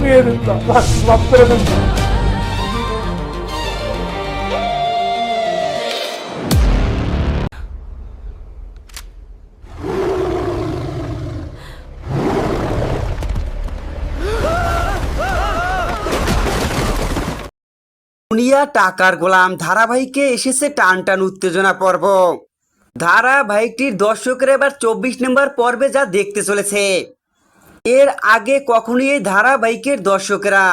দিয়ে দিন না, মাফ করে দেন। দুনিয়া টাকার গোলাম ধারাবাহিকে এসেছে টান টান উত্তেজনা পর্ব। ধারাবাহিকটির দর্শকরা এবার 24 নম্বর পর্বে যা দেখতে চলেছে, এর আগে কখনোই এই ধারাবাহিকের দর্শকরা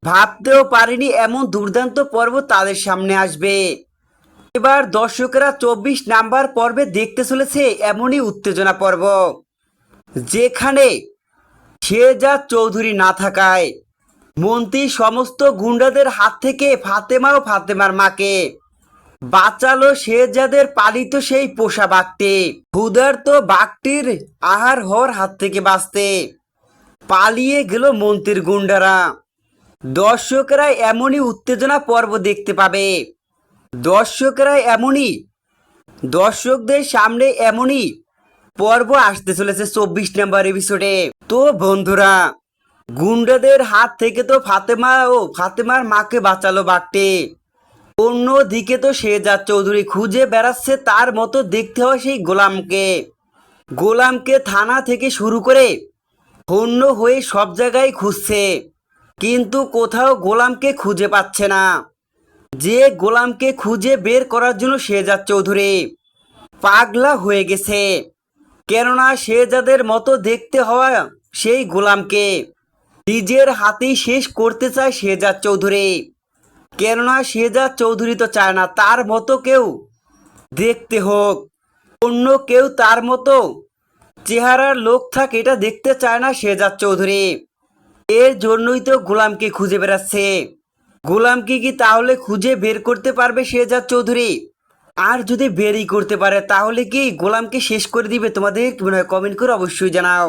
ভাবতেও পারেনি এমন দুর্দান্ত পর্ব তাদের সামনে আসবে। এবার দর্শকরা 24 নাম্বার পর্বে দেখতে চলেছে এমনই উত্তেজনা পর্ব, যেখানে শেহজাদ চৌধুরী না থাকায় মন্ত্রী সমস্ত গুন্ডাদের হাত থেকে ফাতেমা ও ফাতেমার মাকে বাঁচালো শেহজাদের পালিত সেই পোষা বাঘটি। ক্ষুধার্ত বাঘটির আহার হওয়ার হাত থেকে বাঁচতে পালিয়ে গেল মন্ত্রীর গুন্ডারা। দর্শকরা এমনই উত্তেজনা পর্ব দেখতে পাবে। দর্শকদের সামনে এমনই পর্ব আসতে চলেছে 24 নম্বর এপিসোডে। তো বন্ধুরা, গুন্ডাদের হাত থেকে তো ফাতেমা ও ফাতেমার মাকে বাঁচালো বাঘটি, অন্যদিকে তো শেহজাদ চৌধুরী খুঁজে বেড়াচ্ছে তার মতো দেখতে হয় সেই গোলামকে থানা থেকে শুরু করে হন্য হয়ে সব জায়গায় খুঁজছে, কিন্তু কোথাও গোলামকে খুঁজে পাচ্ছে না। যে গোলামকে খুঁজে বের করার জন্য শেহজাদ চৌধুরী পাগলা হয়ে গেছে, কেননা শেহজাদের মতো দেখতে হওয়া সেই গোলামকে নিজের হাতেই শেষ করতে চায় শেহজাদ চৌধুরী। কেননা শেহজাদ চৌধুরী তো চায় না তার মতো কেউ দেখতে হোক, অন্য কেউ তার মতো চেহারার লোক থাক, এটা দেখতে চায় না শেহজাদ চৌধুরী। এর জন্যই তো গোলামকে খুঁজে বেড়াচ্ছে। গোলামকে কি তাহলে খুঁজে বের করতে পারবে শেহজাদ চৌধুরী? আর যদি বেরই করতে পারে তাহলে কি গোলামকে শেষ করে দিবে? তোমাদের কি মনে হয়? কমেন্ট করে অবশ্যই জানাও।